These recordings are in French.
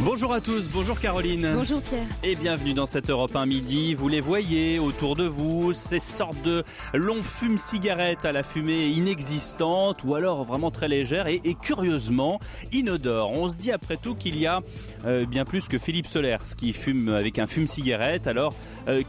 Bonjour à tous, bonjour Caroline. Bonjour Pierre. Et bienvenue dans cette Europe 1 midi. Vous les voyez autour de vous, ces sortes de longs fumes-cigarettes à la fumée inexistante ou alors vraiment très légère et curieusement inodore. On se dit après tout qu'il y a bien plus que Philippe Solers qui fume avec un fume-cigarette. Alors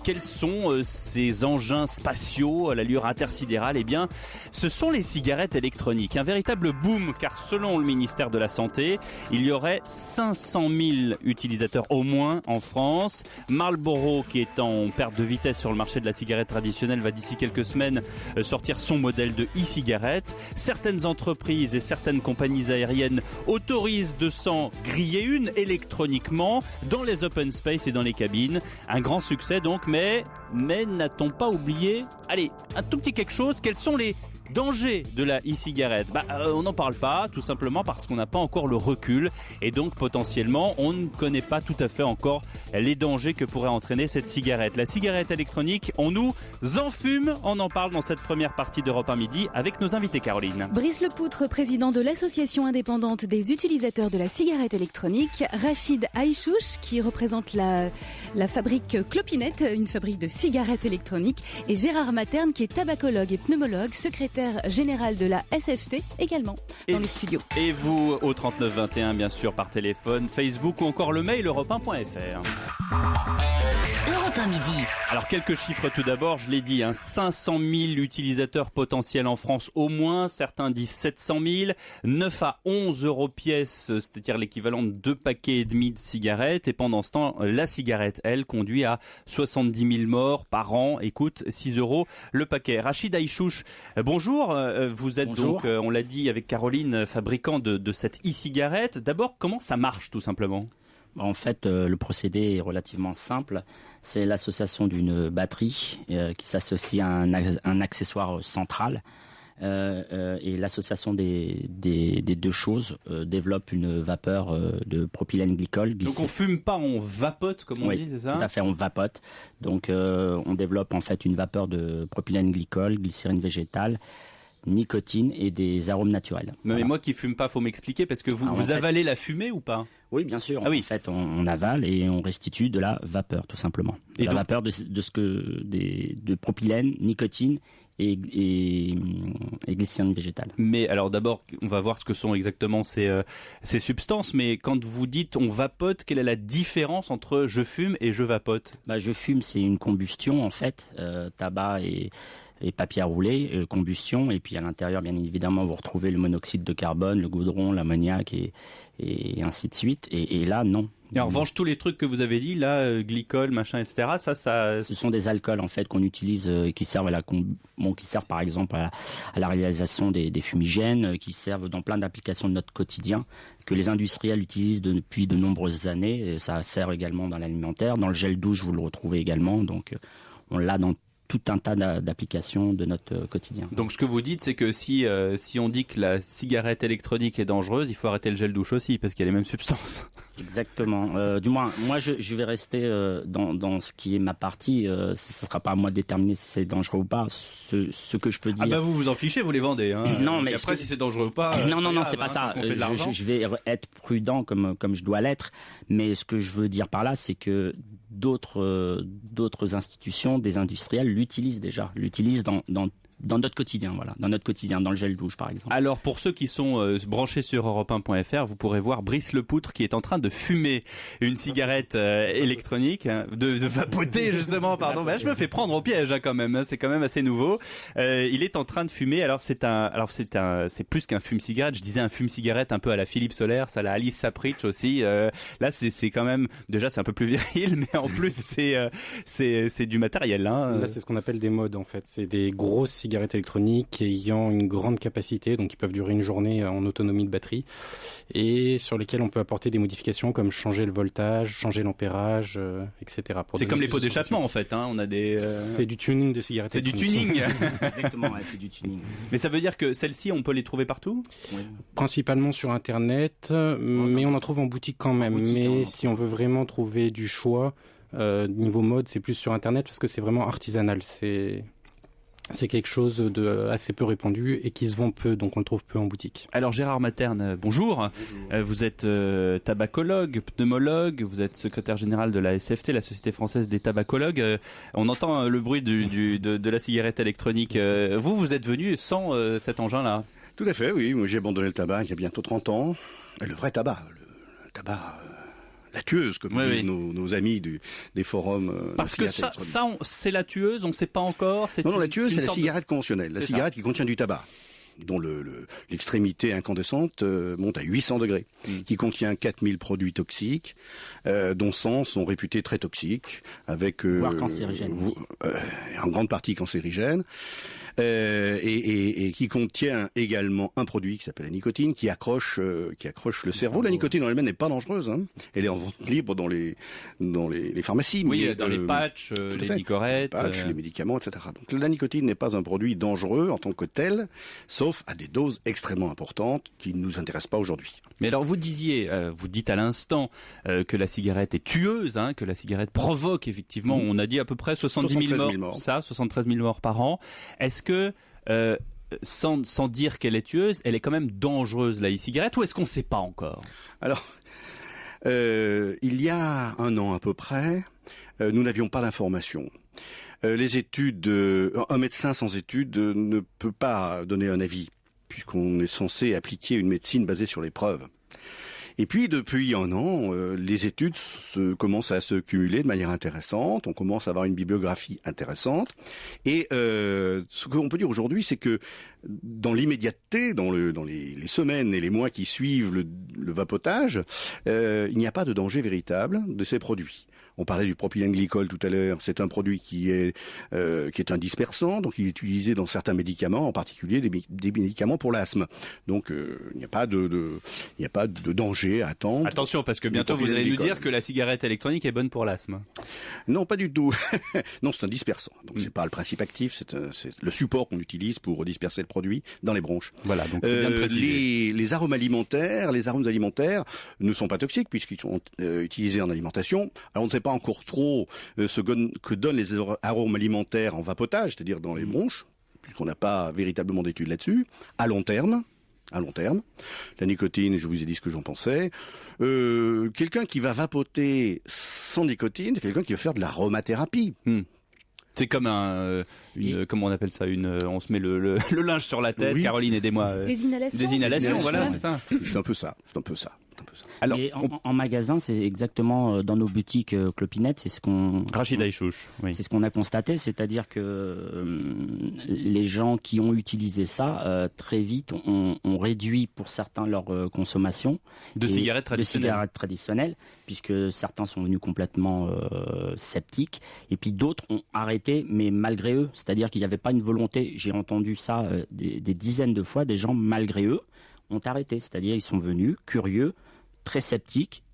quels sont ces engins spatiaux à l'allure intersidérale? Eh bien, ce sont les cigarettes électroniques. Un véritable boom car selon le ministère de la Santé, il y aurait 500 000 utilisateurs au moins en France. Marlboro, qui est en perte de vitesse sur le marché de la cigarette traditionnelle, va d'ici quelques semaines sortir son modèle de e-cigarette. Certaines entreprises et certaines compagnies aériennes autorisent de s'en griller une électroniquement dans les open space et dans les cabines. Un grand succès donc, mais n'a-t-on pas oublié, allez, un tout petit quelque chose, quels sont les danger de la e-cigarette? On n'en parle pas, tout simplement parce qu'on n'a pas encore le recul et donc potentiellement on ne connaît pas tout à fait encore les dangers que pourrait entraîner cette cigarette. La cigarette électronique, on nous en fume, on en parle dans cette première partie d'Europe 1 midi avec nos invités Caroline. Brice Lepoutre, président de l'association indépendante des utilisateurs de la cigarette électronique, Rachid Aïchouch qui représente la fabrique Clopinette, une fabrique de cigarettes électroniques, et Gérard Materne qui est tabacologue et pneumologue, secrétaire général de la SFT également dans les studios. Et vous au 39 21 bien sûr par téléphone, Facebook ou encore le mail europe1.fr. Europe 1 midi. Alors quelques chiffres tout d'abord, je l'ai dit, 500 000 utilisateurs potentiels en France au moins, certains disent 700 000, 9 à 11 euros pièce, c'est-à-dire l'équivalent de 2 paquets et demi de cigarettes, et pendant ce temps, la cigarette, elle, conduit à 70 000 morts par an et coûte 6 euros le paquet. Rachid Aïchouch, bonjour, vous êtes donc, on l'a dit avec Caroline, fabricant de cette e-cigarette. D'abord, comment ça marche tout simplement ? En fait, le procédé est relativement simple. C'est l'association d'une batterie qui s'associe à un accessoire central. Et l'association des deux choses développe une vapeur de propylène glycol. Donc on fume pas, on vapote comme on dit, c'est ça ? Tout à fait, on vapote. Donc on développe en fait une vapeur de propylène glycol, glycérine végétale, nicotine et des arômes naturels. Mais moi qui fume pas, faut m'expliquer parce que vous avalez la fumée ou pas ? Oui, bien sûr. Ah oui. En fait, on avale et on restitue de la vapeur, tout simplement. De la vapeur de propylène, nicotine et glycérine végétale. Mais alors d'abord, on va voir ce que sont exactement ces substances. Mais quand vous dites on vapote, quelle est la différence entre je fume et je vapote ? Je fume, c'est une combustion en fait, tabac et papier à rouler, combustion, et puis à l'intérieur, bien évidemment, vous retrouvez le monoxyde de carbone, le goudron, l'ammoniac et ainsi de suite. Et là, non. Et en revanche, tous les trucs que vous avez dit, là, glycol, machin, etc., ça... Ce sont des alcools, en fait, qu'on utilise, qui servent qui servent, par exemple, à la réalisation des fumigènes, qui servent dans plein d'applications de notre quotidien, que les industriels utilisent depuis de nombreuses années. Et ça sert également dans l'alimentaire. Dans le gel douche, vous le retrouvez également. Donc, on l'a dans tout un tas d'applications de notre quotidien. Donc ce que vous dites, c'est que si on dit que la cigarette électronique est dangereuse, il faut arrêter le gel douche aussi, parce qu'il y a les mêmes substances. Exactement. Du moins, moi je vais rester dans ce qui est ma partie. Ce ne sera pas à moi de déterminer si c'est dangereux ou pas. Ce que je peux dire... vous en fichez, vous les vendez. Hein. Non, mais après, si c'est dangereux ou pas... Non, c'est pas ça. Je vais être prudent comme je dois l'être. Mais ce que je veux dire par là, c'est que d'autres institutions, des industriels l'utilisent dans notre quotidien, dans le gel douche par exemple. Alors pour ceux qui sont branchés sur europe1.fr, vous pourrez voir Brice Lepoutre qui est en train de fumer une cigarette électronique, de vapoter justement, pardon. Je me fais prendre au piège quand même, c'est quand même assez nouveau. Il est en train de fumer. Alors c'est plus qu'un fume-cigarette. Je disais un fume-cigarette un peu à la Philippe Solers, à la Alice Sapritch aussi. Là c'est quand même, déjà c'est un peu plus viril, mais en plus c'est du matériel. Là c'est ce qu'on appelle des modes en fait. C'est des grosses cigarettes électroniques ayant une grande capacité, donc qui peuvent durer une journée en autonomie de batterie, et sur lesquelles on peut apporter des modifications comme changer le voltage, changer l'ampérage, etc. C'est comme les pots d'échappement en fait, on a des... C'est du tuning de cigarettes. C'est du tuning. Exactement, c'est du tuning. Mais ça veut dire que celles-ci, on peut les trouver partout ? Oui. Principalement sur Internet, mais on en trouve en boutique quand même. Si on veut vraiment trouver du choix, niveau mode, c'est plus sur Internet parce que c'est vraiment artisanal. C'est quelque chose de assez peu répandu et qui se vend peu, donc on le trouve peu en boutique. Alors Gérard Materne, bonjour. Vous êtes tabacologue, pneumologue, vous êtes secrétaire général de la SFT, la Société française des tabacologues. On entend le bruit de la cigarette électronique. Vous êtes venu sans cet engin-là? Tout à fait, oui. Moi, j'ai abandonné le tabac il y a bientôt 30 ans. Et le vrai tabac, le tabac... la tueuse, comme disent nos amis des forums. Parce que ça c'est la tueuse, on ne sait pas encore. Non, la tueuse, c'est la cigarette conventionnelle. La cigarette qui contient du tabac, dont l'extrémité incandescente monte à 800 degrés, qui contient 4000 produits toxiques, dont 100 sont réputés très toxiques, avec voire cancérigènes. En grande partie cancérigènes. Et qui contient également un produit qui s'appelle la nicotine, qui accroche le cerveau. La nicotine en elle-même n'est pas dangereuse, hein. Elle est en vente libre dans les pharmacies. Oui, dans les patchs, les nicorettes, les médicaments, etc. Donc la nicotine n'est pas un produit dangereux en tant que tel, sauf à des doses extrêmement importantes qui ne nous intéressent pas aujourd'hui. Mais alors vous dites à l'instant que la cigarette est tueuse, hein, que la cigarette provoque effectivement, on a dit à peu près 70 000 morts. Ça, 73 000 morts par an. Est-ce que, sans dire qu'elle est tueuse, elle est quand même dangereuse, la e-cigarette, ou est-ce qu'on ne sait pas encore? Alors, il y a un an à peu près, nous n'avions pas d'informations. Les études, un médecin sans études ne peut pas donner un avis, puisqu'on est censé appliquer une médecine basée sur les preuves. Et puis, depuis un an, les études commencent à se cumuler de manière intéressante. On commence à avoir une bibliographie intéressante. Et ce qu'on peut dire aujourd'hui, c'est que dans l'immédiateté, dans les semaines et les mois qui suivent le vapotage, il n'y a pas de danger véritable de ces produits. On parlait du propylène glycol tout à l'heure. C'est un produit qui est un dispersant, donc il est utilisé dans certains médicaments, en particulier des médicaments pour l'asthme. Donc il n'y a pas de danger à attendre. Attention, parce que bientôt vous allez nous dire que la cigarette électronique est bonne pour l'asthme. Non, pas du tout. Non, c'est un dispersant. Donc c'est pas le principe actif, c'est le support qu'on utilise pour disperser le produit dans les bronches. Voilà, donc c'est bien de préciser. Les arômes alimentaires ne sont pas toxiques puisqu'ils sont utilisés en alimentation. Alors on ne sait pas encore trop ce que donnent les arômes alimentaires en vapotage, c'est-à-dire dans les bronches, puisqu'on n'a pas véritablement d'études là-dessus. À long terme, la nicotine, je vous ai dit ce que j'en pensais. Quelqu'un qui va vapoter sans nicotine, c'est quelqu'un qui va faire de l'aromathérapie. C'est comme comment on appelle ça, on se met le linge sur la tête, oui. Caroline, aidez-moi. Des inhalations. Des inhalations, voilà, c'est ça. C'est un peu ça. Alors, en magasin, c'est exactement dans nos boutiques Clopinettes, c'est ce qu'on... Rachid Aïchouch, oui. C'est ce qu'on a constaté, c'est-à-dire que les gens qui ont utilisé ça, très vite, ont réduit pour certains leur consommation. De cigarettes traditionnelles, puisque certains sont venus complètement sceptiques, et puis d'autres ont arrêté, mais malgré eux, c'est-à-dire qu'il n'y avait pas une volonté, j'ai entendu ça des dizaines de fois, des gens malgré eux ont arrêté, c'est-à-dire ils sont venus curieux, très sceptiques,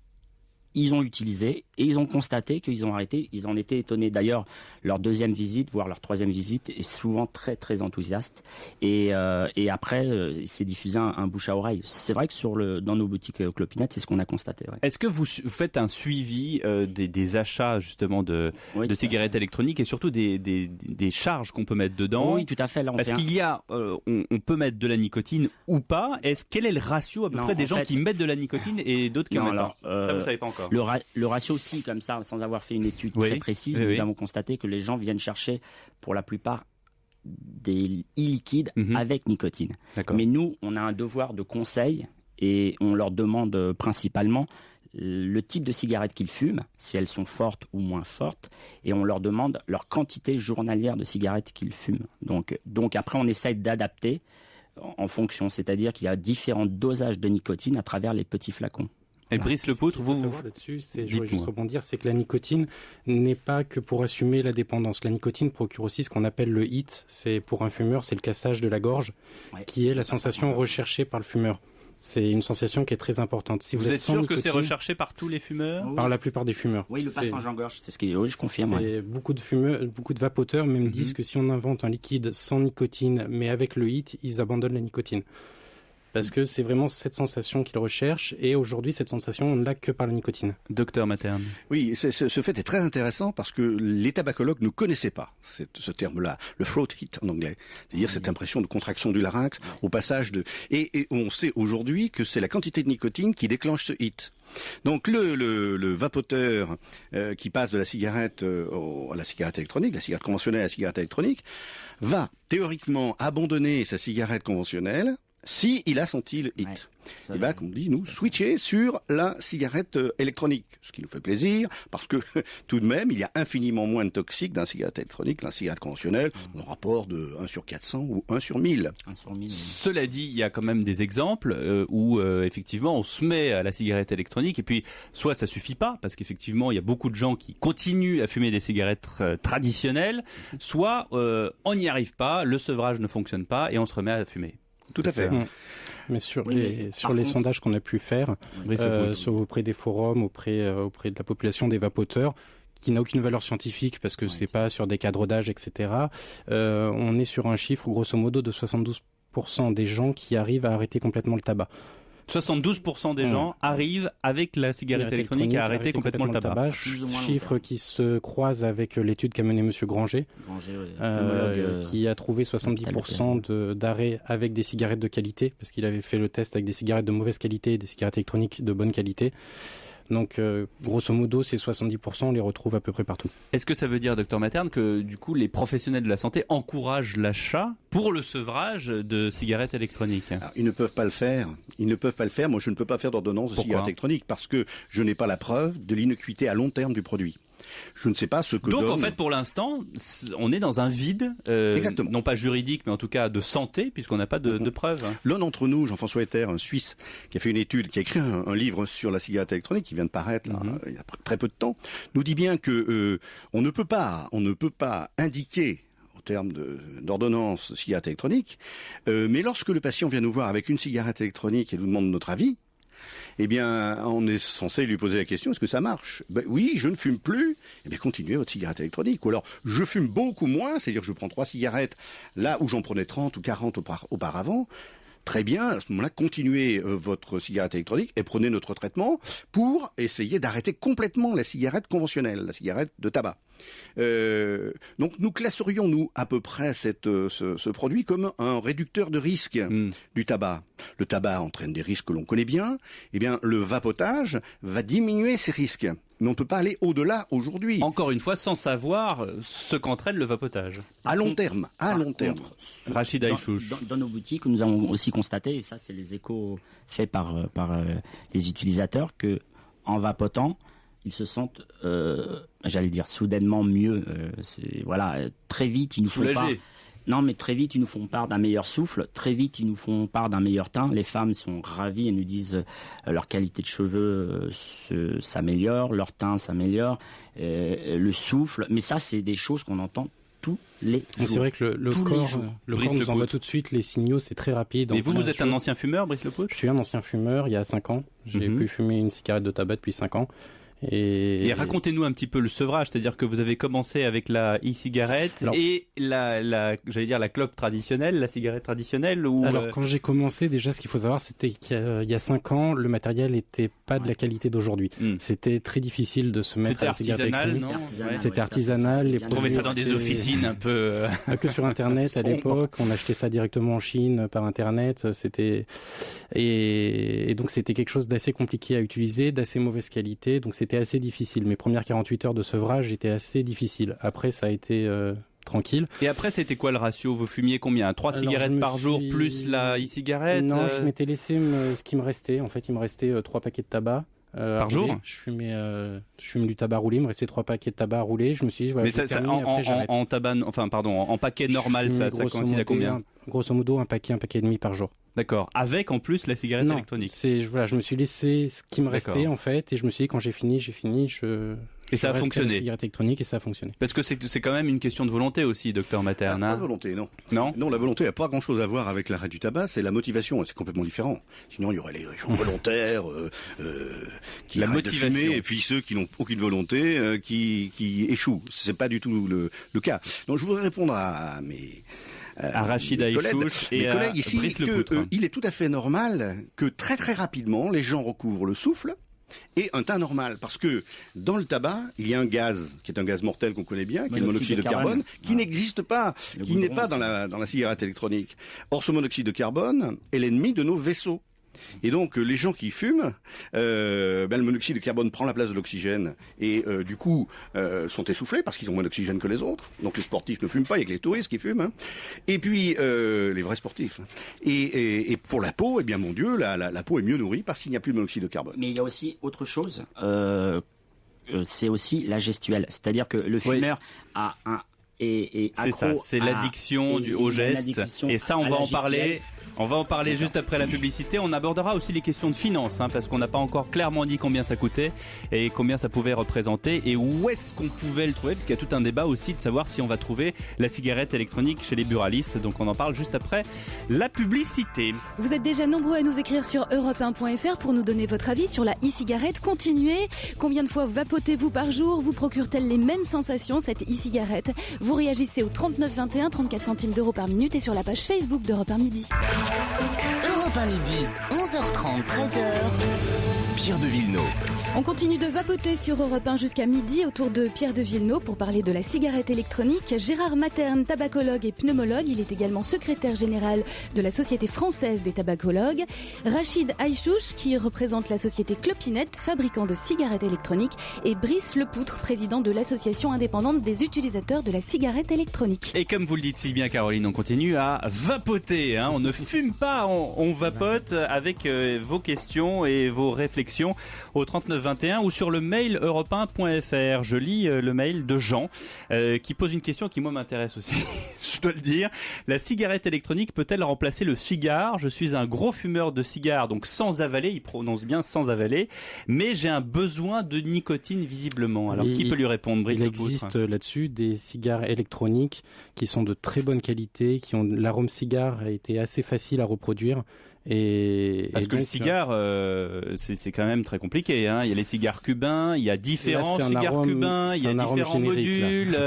ils ont utilisé et ils ont constaté qu'ils ont arrêté. Ils en étaient étonnés. D'ailleurs, leur deuxième visite, voire leur troisième visite, est souvent très très enthousiaste. Et après, c'est diffusé un bouche à oreille. C'est vrai que dans nos boutiques Clopinettes, c'est ce qu'on a constaté. Ouais. Est-ce que vous faites un suivi des achats justement de cigarettes électroniques et surtout des charges qu'on peut mettre dedans? Oui, tout à fait. Là, parce qu'il y a, on peut mettre de la nicotine ou pas. Quel est le ratio à peu près des gens qui mettent de la nicotine et d'autres qui en mettent pas? Ça, vous savez pas encore. Le ratio aussi, comme ça, sans avoir fait une étude très précise, nous avons constaté que les gens viennent chercher, pour la plupart, des e-liquides avec nicotine. Mais nous, on a un devoir de conseil et on leur demande principalement le type de cigarette qu'ils fument, si elles sont fortes ou moins fortes, et on leur demande leur quantité journalière de cigarettes qu'ils fument. Donc après, on essaye d'adapter en fonction, c'est-à-dire qu'il y a différents dosages de nicotine à travers les petits flacons. Et Brice Lepoutre, vous là-dessus, je voudrais juste rebondir, c'est que la nicotine n'est pas que pour assumer la dépendance. La nicotine procure aussi ce qu'on appelle le hit. C'est pour un fumeur, c'est le cassage de la gorge, qui est la sensation recherchée par le fumeur. C'est une sensation qui est très importante. Si vous êtes sûr que c'est recherché par tous les fumeurs? Par la plupart des fumeurs. Oui, le passage en gorge, c'est ce qui est. Oui, je confirme. Beaucoup de fumeurs, beaucoup de vapoteurs même disent que si on invente un liquide sans nicotine, mais avec le hit, ils abandonnent la nicotine. parce que c'est vraiment cette sensation qu'ils recherchent, et aujourd'hui cette sensation on ne l'a que par la nicotine. Docteur Materne. Oui, ce fait est très intéressant parce que les tabacologues ne connaissaient pas ce terme-là, le throat hit en anglais, c'est-à-dire cette impression de contraction du larynx au passage de... Et on sait aujourd'hui que c'est la quantité de nicotine qui déclenche ce hit. Donc le vapoteur qui passe de la cigarette à la cigarette électronique, la cigarette conventionnelle à la cigarette électronique, va théoriquement abandonner sa cigarette conventionnelle si il a senti le hit. Ouais, Il va, comme on dit, nous switcher sur la cigarette électronique, ce qui nous fait plaisir, parce que tout de même, il y a infiniment moins de toxiques dans la cigarette électronique que dans la cigarette conventionnelle, dans le rapport de 1 sur 400 ou 1 sur 1000. 1 sur 1000. Cela dit, il y a quand même des exemples où effectivement on se met à la cigarette électronique et puis soit ça suffit pas parce qu'effectivement il y a beaucoup de gens qui continuent à fumer des cigarettes traditionnelles, soit on n'y arrive pas, le sevrage ne fonctionne pas et on se remet à fumer. Tout à fait. Mais sur Oui, les contre, sondages qu'on a pu faire, auprès des forums, auprès de la population des vapoteurs, qui n'a aucune valeur scientifique parce que c'est pas sur des cadres d'âge, etc. On est sur un chiffre grosso modo de 72% des gens qui arrivent à arrêter complètement le tabac. 72% des gens arrivent avec la cigarette électronique à arrêter complètement le tabac. Chiffre qui se croise avec l'étude qu'a menée Monsieur Granger, qui a trouvé 70% d'arrêt avec des cigarettes de qualité, parce qu'il avait fait le test avec des cigarettes de mauvaise qualité et des cigarettes électroniques de bonne qualité. Donc, grosso modo, ces 70%, on les retrouve à peu près partout. Est-ce que ça veut dire, docteur Materne, que du coup, les professionnels de la santé encouragent l'achat pour le sevrage de cigarettes électroniques ? Alors, ils ne peuvent pas le faire. Moi, je ne peux pas faire d'ordonnance de cigarette électronique parce que je n'ai pas la preuve de l'innocuité à long terme du produit. Je ne sais pas ce que Donc donne... en fait, pour l'instant, on est dans un vide, non pas juridique, mais en tout cas de santé, puisqu'on n'a pas de preuves. L'un d'entre nous, Jean-François Etter, un Suisse, qui a fait une étude, qui a écrit un livre sur la cigarette électronique, qui vient de paraître là, il y a très peu de temps, nous dit bien que on ne peut pas indiquer en termes d'ordonnance cigarette électronique, mais lorsque le patient vient nous voir avec une cigarette électronique et nous demande notre avis, eh bien, on est censé lui poser la question, est-ce que ça marche ? Ben oui, je ne fume plus. Eh bien, continuez votre cigarette électronique. Ou alors, je fume beaucoup moins, c'est-à-dire que je prends 3 cigarettes là où j'en prenais 30 ou 40 auparavant. Très bien, à ce moment-là, continuez votre cigarette électronique et prenez notre traitement pour essayer d'arrêter complètement la cigarette conventionnelle, la cigarette de tabac. Donc nous classerions, nous, à peu près ce produit comme un réducteur de risque du tabac. Le tabac entraîne des risques que l'on connaît bien. Eh bien, le vapotage va diminuer ces risques. Mais on ne peut pas aller au-delà aujourd'hui. Encore une fois, sans savoir ce qu'entraîne le vapotage. À long terme. Rachid Aïchouch. Dans nos boutiques, nous avons aussi constaté, et ça c'est les échos faits par les utilisateurs, que en vapotant, ils se sentent, j'allais dire, soudainement mieux. Très vite, ils nous font part. Non, mais très vite, ils nous font part d'un meilleur souffle. Très vite, ils nous font part d'un meilleur teint. Les femmes sont ravies et nous disent leur qualité de cheveux s'améliore, leur teint s'améliore, le souffle. Mais ça, c'est des choses qu'on entend tous les jours. C'est vrai que le corps nous envoie tout de suite les signaux, c'est très rapide. Mais vous êtes un ancien fumeur, Brice Lepoutre ? Je suis un ancien fumeur, il y a 5 ans. J'ai pu fumer une cigarette de tabac depuis 5 ans. Et racontez-nous un petit peu le sevrage, c'est-à-dire que vous avez commencé avec la e-cigarette et j'allais dire la clope traditionnelle, la cigarette traditionnelle ou Alors quand j'ai commencé, déjà ce qu'il faut savoir, c'était qu'il y a 5 ans, le matériel n'était pas de la qualité d'aujourd'hui. C'était très difficile de se mettre à la cigarette électronique. C'était artisanal. On trouvait ça dans des officines un peu... que sur Internet à l'époque, on achetait ça directement en Chine par Internet. Et donc c'était quelque chose d'assez compliqué à utiliser, d'assez mauvaise qualité. Donc c'était assez difficile. Mes premières 48 heures de sevrage étaient assez difficiles. Après, ça a été tranquille. Et après, c'était quoi le ratio ? Vous fumiez combien ? 3 cigarettes par jour plus la e-cigarette ? Non, je m'étais laissé ce qui me restait. En fait, il me restait 3 paquets de tabac. Par jour ? Je fume du tabac roulé, il me restait 3 paquets de tabac roulé. Je me suis dit, voilà, en paquet normal, ça coïncide à combien ? Grosso modo, un paquet et demi par jour. D'accord. Avec en plus la cigarette électronique. Je me suis laissé ce qui me restait en fait, et je me suis dit quand j'ai fini, je Et ça a Je reste à la fonctionné. cigarette électronique et ça a fonctionné. Parce que c'est quand même une question de volonté aussi, docteur Materne. Pas Hein. de volonté, non. Non. Non, la volonté n'a pas grand-chose à voir avec l'arrêt du tabac, c'est la motivation, c'est complètement différent. Sinon, il y aurait les gens volontaires qui La arrêtent de motivation. fumer, et puis ceux qui n'ont aucune volonté qui échouent. C'est pas du tout le cas. Donc, je voudrais répondre à mes À Rachid mes collègues- Aïchouch mes et à collègues ici Brice que, Lepoutre. il est tout à fait normal que très très rapidement les gens recouvrent le souffle et un teint normal, parce que dans le tabac, il y a un gaz qui est un gaz mortel qu'on connaît bien, qui est le monoxyde de carbone, qui n'existe pas, qui n'est pas dans la cigarette électronique. Or, ce monoxyde de carbone est l'ennemi de nos vaisseaux. Et donc les gens qui fument, le monoxyde de carbone prend la place de l'oxygène et du coup sont essoufflés parce qu'ils ont moins d'oxygène que les autres. Donc les sportifs ne fument pas, il y a que les touristes qui fument. Hein. Et puis les vrais sportifs. Et pour la peau, eh bien mon Dieu, la peau est mieux nourrie parce qu'il n'y a plus de monoxyde de carbone. Mais il y a aussi autre chose. C'est aussi la gestuelle, c'est-à-dire que le fumeur a un est C'est ça, c'est l'addiction au geste. Et ça, on va en parler. On va en parler juste après la publicité. On abordera aussi les questions de finances, hein, parce qu'on n'a pas encore clairement dit combien ça coûtait et combien ça pouvait représenter et où est-ce qu'on pouvait le trouver, parce qu'il y a tout un débat aussi de savoir si on va trouver la cigarette électronique chez les buralistes. Donc on en parle juste après la publicité. Vous êtes déjà nombreux à nous écrire sur europe1.fr pour nous donner votre avis sur la e-cigarette. Continuez. Combien de fois vapotez-vous par jour? Vous procure-t-elle les mêmes sensations, cette e-cigarette? Vous réagissez au 39 21, 34 centimes d'euros par minute et sur la page Facebook d'Europe 1 Midi. Europe 1 midi, 11h30, 13h. Pierre de Villeneuve. On continue de vapoter sur Europe 1 jusqu'à midi autour de Pierre de Villeneuve pour parler de la cigarette électronique. Gérard Materne, tabacologue et pneumologue. Il est également secrétaire général de la Société française des tabacologues. Rachid Aïchouch, qui représente la société Clopinet, fabricant de cigarettes électroniques. Et Brice Lepoutre, président de l'association indépendante des utilisateurs de la cigarette électronique. Et comme vous le dites si bien, Caroline, on continue à vapoter. Hein. On ne fume pas, on vapote avec vos questions et vos réflexions au 3921 ou sur le mail europe1.fr. Je lis le mail de Jean qui pose une question qui moi m'intéresse aussi, je dois le dire. La cigarette électronique peut-elle remplacer le cigare? Je suis un gros fumeur de cigares, donc sans avaler, il prononce bien sans avaler, mais j'ai un besoin de nicotine visiblement. Alors qui peut lui répondre, Brice Il Lepoutre? existe là-dessus des cigares électroniques qui sont de très bonne qualité, qui ont l'arôme cigare a été assez facile à reproduire. Parce que le cigare, c'est quand même très compliqué. Hein. Il y a les cigares cubains, il y a différents cigares cubains, il y a différents modules.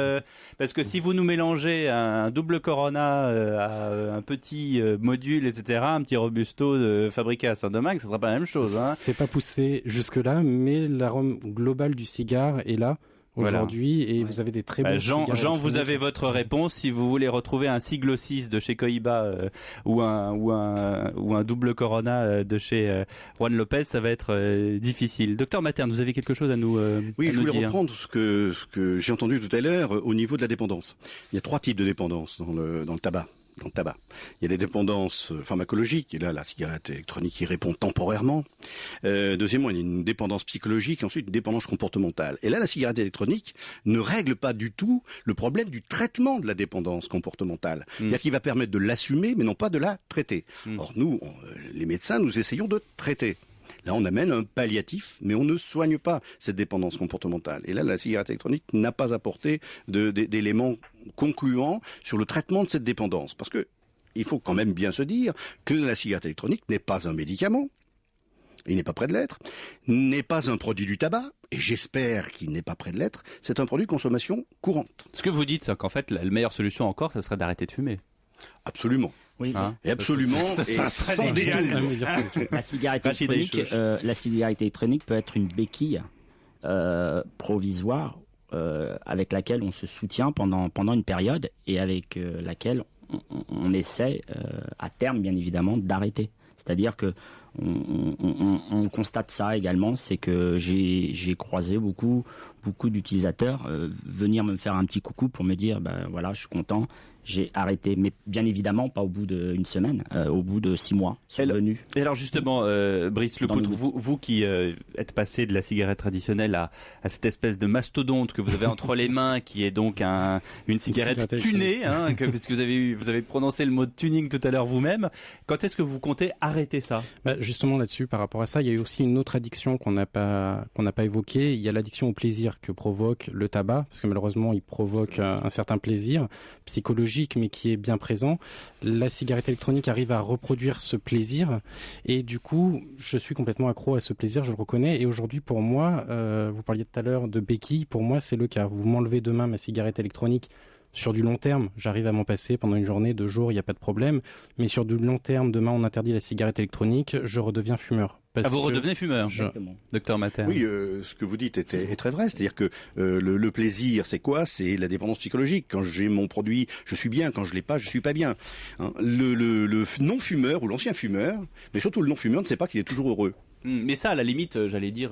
Parce que si vous nous mélangez un double Corona à un petit module, etc., un petit Robusto fabriqué à Saint-Domingue, ça sera pas la même chose. Hein. C'est pas poussé jusque-là, mais l'arôme global du cigare est là aujourd'hui et vous avez des très bons cigares. Jean, vous avez votre réponse. Si vous voulez retrouver un Siglo 6 de chez Cohiba ou un double Corona de chez Juan Lopez, ça va être difficile. Docteur Materne, vous avez quelque chose à nous Oui, à je nous voulais dire. reprendre ce que j'ai entendu tout à l'heure au niveau de la dépendance. Il y a 3 types de dépendance dans le tabac. Dans le tabac. Il y a des dépendances pharmacologiques, et là la cigarette électronique y répond temporairement. Deuxièmement, il y a une dépendance psychologique, et ensuite une dépendance comportementale. Et là, la cigarette électronique ne règle pas du tout le problème du traitement de la dépendance comportementale. C'est-à-dire qu'il va permettre de l'assumer, mais non pas de la traiter. Or nous, les médecins, nous essayons de traiter. Là, on amène un palliatif, mais on ne soigne pas cette dépendance comportementale. Et là, la cigarette électronique n'a pas apporté d'éléments concluants sur le traitement de cette dépendance. Parce que il faut quand même bien se dire que la cigarette électronique n'est pas un médicament. Il n'est pas près de l'être, n'est pas un produit du tabac, et j'espère qu'il n'est pas près de l'être. C'est un produit de consommation courante. Ce que vous dites, c'est qu'en fait, la meilleure solution encore, ça serait d'arrêter de fumer. Absolument. Oui, Hein Et absolument, ça et serait sans l'idéal. détour. la cigarette Rachid électronique, la cigarette électronique peut être une béquille provisoire avec laquelle on se soutient pendant une période et avec laquelle on essaie à terme, bien évidemment, d'arrêter. C'est-à-dire que on constate ça également, c'est que j'ai croisé beaucoup d'utilisateurs venir me faire un petit coucou pour me dire voilà, je suis content, j'ai arrêté, mais bien évidemment pas au bout d'une semaine, au bout de 6 mois sont venus. Et alors justement, Brice Lepoutre, vous qui êtes passé de la cigarette traditionnelle à cette espèce de mastodonte que vous avez entre les mains, qui est donc une cigarette tunée, hein, puisque vous avez prononcé le mot de tuning tout à l'heure vous-même. Quand est-ce que vous comptez arrêter ça? Justement là-dessus, par rapport à ça, il y a eu aussi une autre addiction qu'on n'a pas évoquée. Il y a l'addiction au plaisir que provoque le tabac, parce que malheureusement, il provoque un certain plaisir psychologique, mais qui est bien présent. La cigarette électronique arrive à reproduire ce plaisir, et du coup, je suis complètement accro à ce plaisir, je le reconnais. Et aujourd'hui, pour moi, vous parliez tout à l'heure de béquille, pour moi, c'est le cas. Vous m'enlevez demain ma cigarette électronique. Sur du long terme, j'arrive à m'en passer pendant une journée, 2 jours, il n'y a pas de problème. Mais sur du long terme, demain on interdit la cigarette électronique, je redeviens fumeur. Vous redevenez fumeur, docteur Mater. Oui, ce que vous dites est très vrai. C'est-à-dire que le plaisir, c'est quoi? C'est la dépendance psychologique. Quand j'ai mon produit, je suis bien. Quand je l'ai pas, je suis pas bien. Hein, le non-fumeur ou l'ancien fumeur, mais surtout le non-fumeur, ne sait pas qu'il est toujours heureux. Mais ça, à la limite, j'allais dire,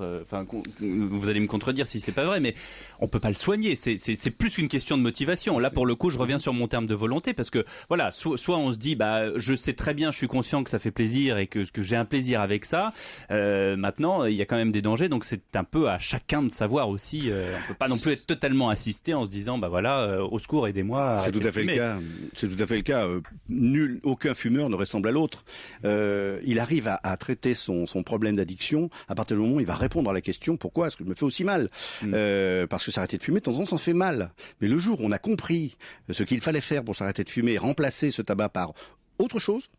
vous allez me contredire si c'est pas vrai, mais on peut pas le soigner. C'est plus qu'une question de motivation. Là, pour le coup, je reviens sur mon terme de volonté, parce que voilà, soit on se dit, je sais très bien, je suis conscient que ça fait plaisir et que j'ai un plaisir avec ça. Maintenant, il y a quand même des dangers, donc c'est un peu à chacun de savoir aussi. On peut pas non plus être totalement assisté en se disant, au secours, aidez-moi. C'est tout à fait le cas. C'est tout à fait le cas. Aucun fumeur ne ressemble à l'autre. Il arrive à traiter son problème d'addiction à partir du moment où il va répondre à la question pourquoi est-ce que je me fais aussi mal, parce que s'arrêter de fumer de temps en temps ça fait mal, mais le jour où on a compris ce qu'il fallait faire pour s'arrêter de fumer, remplacer ce tabac par autre chose,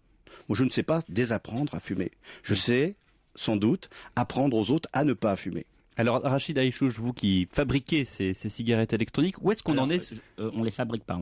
moi je ne sais pas désapprendre à fumer, je sais sans doute apprendre aux autres à ne pas fumer. Alors Rachid Aïchouch, vous qui fabriquez ces cigarettes électroniques, où est-ce qu'on en est? On les fabrique pas.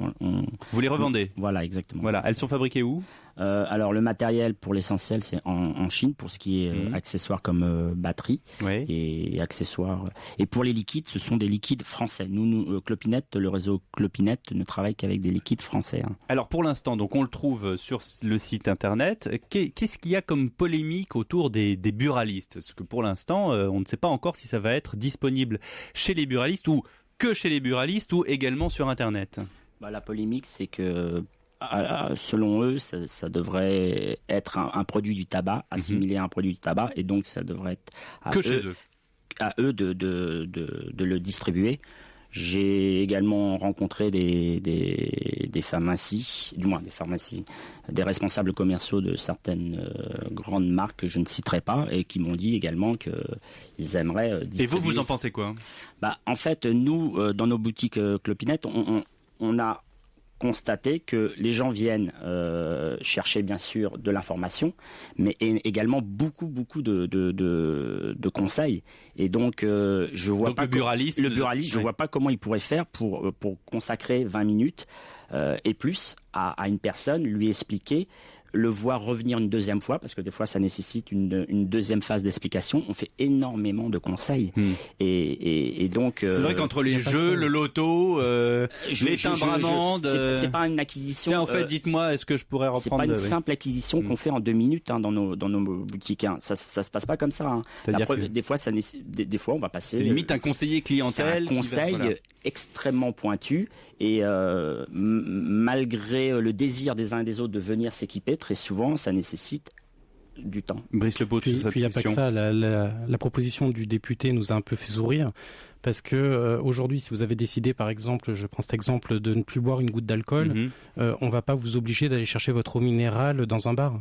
Vous les revendez? Voilà, exactement. Voilà, elles sont fabriquées où? Alors le matériel pour l'essentiel c'est en Chine pour ce qui est accessoires comme batterie et accessoires. Et pour les liquides, ce sont des liquides français. Nous Clopinette, le réseau Clopinette ne travaille qu'avec des liquides français. Alors pour l'instant, donc on le trouve sur le site internet. Qu'est-ce qu'il y a comme polémique autour des buralistes? Parce que pour l'instant, on ne sait pas encore si ça va être disponible chez les buralistes ou que chez les buralistes ou également sur internet. La polémique, c'est que selon eux, ça devrait être un produit du tabac, assimilé à un produit du tabac, et donc ça devrait être à eux de le distribuer. J'ai également rencontré des pharmacies, des responsables commerciaux de certaines grandes marques que je ne citerai pas et qui m'ont dit également qu'ils aimeraient distribuer. Et vous en pensez quoi? En fait, nous, dans nos boutiques Clopinette, on a constater que les gens viennent chercher bien sûr de l'information, mais également beaucoup de conseils. Et donc je vois pas le buraliste, je vois pas comment il pourrait faire pour consacrer 20 minutes et plus à une personne, lui expliquer, le voir revenir une deuxième fois, parce que des fois ça nécessite une deuxième phase d'explication. On fait énormément de conseils et donc c'est vrai qu'entre les jeux, le loto, les timbres amendes, c'est pas une acquisition. Tiens, en fait, dites-moi, est-ce que je pourrais reprendre? C'est pas une simple acquisition qu'on fait en 2 minutes dans nos boutiques. Ça se passe pas comme ça. Des fois, des fois, on va passer. C'est limite un conseiller clientèle. C'est un conseil extrêmement pointu et malgré le désir des uns et des autres de venir s'équiper, très souvent, ça nécessite du temps. Brice Lepaute, puis il n'y a pas que ça. La proposition du député nous a un peu fait sourire parce que aujourd'hui, si vous avez décidé, par exemple, je prends cet exemple, de ne plus boire une goutte d'alcool, on va pas vous obliger d'aller chercher votre eau minérale dans un bar.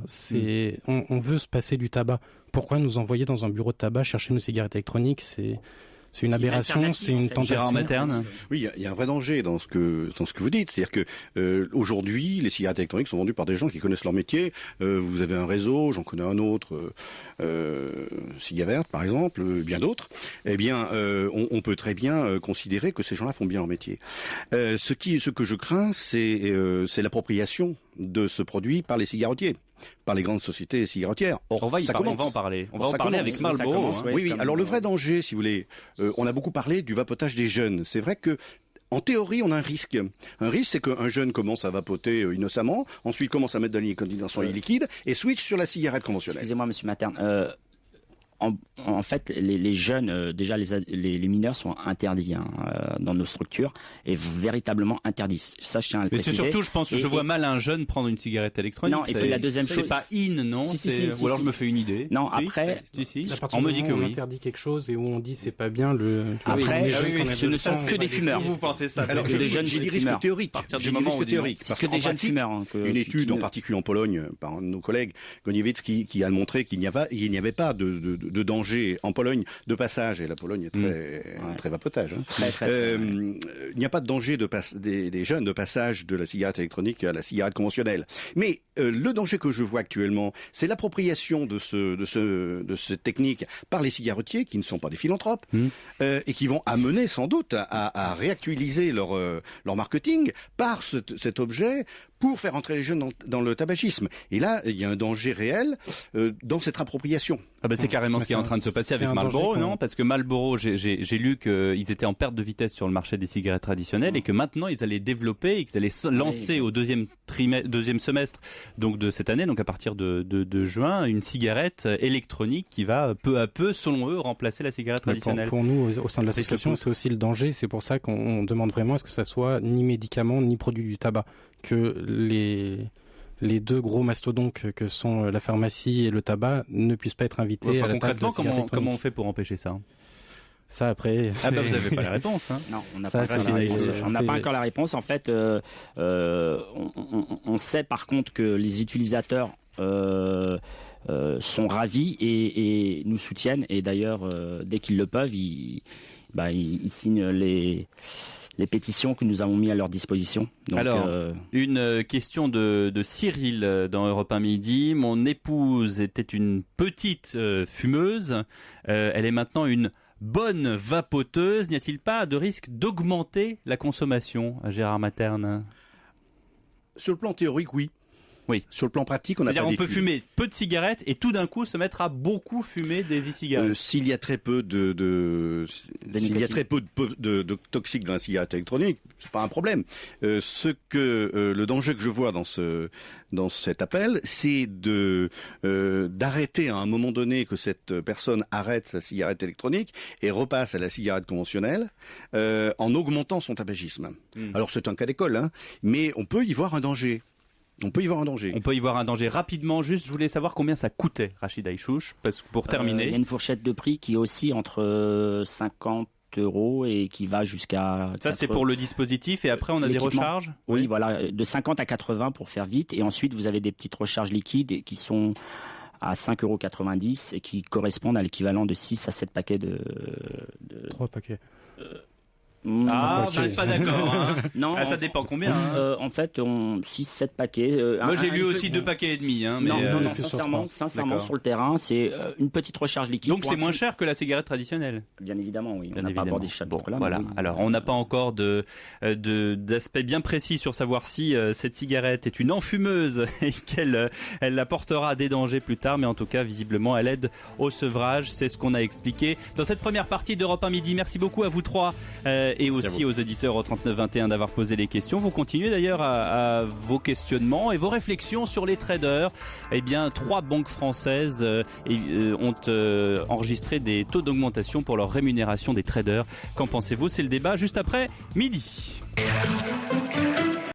On veut se passer du tabac. Pourquoi nous envoyer dans un bureau de tabac chercher nos cigarettes électroniques? C'est une aberration, c'est une tentation. Materne. Oui, il y a un vrai danger dans ce que vous dites. C'est-à-dire que aujourd'hui, les cigarettes électroniques sont vendues par des gens qui connaissent leur métier. Vous avez un réseau, j'en connais un autre, Cigavert par exemple, bien d'autres. Eh bien, on peut très bien considérer que ces gens-là font bien leur métier. Ce que je crains, c'est l'appropriation de ce produit par les cigarettiers, par les grandes sociétés cigarettières. Or, on va en parler. On va en parler avec Marlboro. Oui. Alors le vrai danger, si vous voulez, on a beaucoup parlé du vapotage des jeunes. C'est vrai que en théorie, on a un risque. Un risque, c'est qu'un jeune commence à vapoter innocemment, ensuite commence à mettre de la nicotine dans son liquide et switch sur la cigarette conventionnelle. Excusez-moi, monsieur Materne. en fait, les jeunes, déjà les mineurs sont interdits dans nos structures et véritablement interdits. Ça, je tiens à le préciser. Mais c'est surtout, je pense que je vois mal un jeune prendre une cigarette électronique. Non, et puis la deuxième chose, c'est pas in, non? Ou alors je me fais une idée. Non, après, on me dit que on oui. interdit quelque chose et où on dit c'est pas bien après, ce ne sont que des fumeurs. Vous pensez ça? Alors, des jeunes j'ai des risques théoriques. À partir du moment où c'est que des jeunes fumeurs. Une étude en particulier en Pologne par un de nos collègues, Goniewicz, qui a montré qu'il n'y avait pas de danger en Pologne de passage, et la Pologne est très vapotage. Il n'y a pas de danger des jeunes de passage de la cigarette électronique à la cigarette conventionnelle. Mais le danger que je vois actuellement, c'est l'appropriation de cette technique par les cigarettiers, qui ne sont pas des philanthropes, et qui vont amener sans doute à réactualiser leur marketing par cet objet pour faire entrer les jeunes dans le tabagisme. Et là, il y a un danger réel dans cette appropriation. Ah bah c'est carrément ce qui est en train de se passer avec Marlboro, non? Parce que Marlboro, j'ai lu qu'ils étaient en perte de vitesse sur le marché des cigarettes traditionnelles et que maintenant ils allaient développer et qu'ils allaient lancer au deuxième semestre donc de cette année, donc à partir de juin, une cigarette électronique qui va peu à peu, selon eux, remplacer la cigarette traditionnelle. Pour nous, au sein de l'association, c'est aussi le danger. C'est pour ça qu'on demande vraiment à ce que ça soit ni médicament ni produit du tabac, que les deux gros mastodontes que sont la pharmacie et le tabac ne puissent pas être invités à la table de la cigarette électronique. Comment on fait pour empêcher ça? Ça après. Ah bah vous avez pas la réponse. Hein. Non, on n'a pas encore la réponse. En fait, on sait par contre que les utilisateurs sont ravis et nous soutiennent. Et d'ailleurs, dès qu'ils le peuvent, ils signent les pétitions que nous avons mis à leur disposition. Donc, alors, une question de Cyril dans Europe 1 Midi. Mon épouse était une petite fumeuse. Elle est maintenant une bonne vapoteuse. N'y a-t-il pas de risque d'augmenter la consommation, Gérard Materne? Sur le plan théorique, oui. Oui. Sur le plan pratique, on n'a pas d'études. C'est-à-dire on peut fumer peu de cigarettes et tout d'un coup se mettre à beaucoup fumer des e-cigarettes. S'il y a très peu de toxiques dans la cigarette électronique, c'est pas un problème. Le danger que je vois dans cet appel, c'est d'arrêter à un moment donné, que cette personne arrête sa cigarette électronique et repasse à la cigarette conventionnelle en augmentant son tabagisme. Alors c'est un cas d'école, mais on peut y voir un danger. On peut y voir un danger. Rapidement, juste, je voulais savoir combien ça coûtait, Rachid Aïchouch, pour terminer. Il y a une fourchette de prix qui est aussi entre 50 € et qui va jusqu'à... Ça, c'est pour le dispositif et après, on a des recharges? Oui, voilà, de 50 à 80 pour faire vite. Et ensuite, vous avez des petites recharges liquides qui sont à 5,90 € et qui correspondent à l'équivalent de 6 à 7 paquets de... 3 paquets. Vous n'êtes pas d'accord, hein? Non, ça dépend combien. En fait, 6-7 paquets. Moi, j'ai lu aussi 2 paquets et demi. Hein, mais non, sincèrement, sur le terrain, c'est une petite recharge liquide. Donc, c'est moins cher que la cigarette traditionnelle? Bien évidemment, oui. On n'a pas abordé ce chapitre-là. Voilà. Oui. Alors, on n'a pas encore d'aspect bien précis sur savoir si cette cigarette est une enfumeuse et qu'elle apportera des dangers plus tard. Mais en tout cas, visiblement, elle aide au sevrage. C'est ce qu'on a expliqué dans cette première partie d'Europe 1 Midi. Merci beaucoup à vous trois. Et aussi aux auditeurs au 3921 d'avoir posé les questions. Vous continuez d'ailleurs à vos questionnements et vos réflexions sur les traders. Eh bien, 3 banques françaises ont enregistré des taux d'augmentation pour leur rémunération des traders. Qu'en pensez-vous? C'est le débat juste après midi.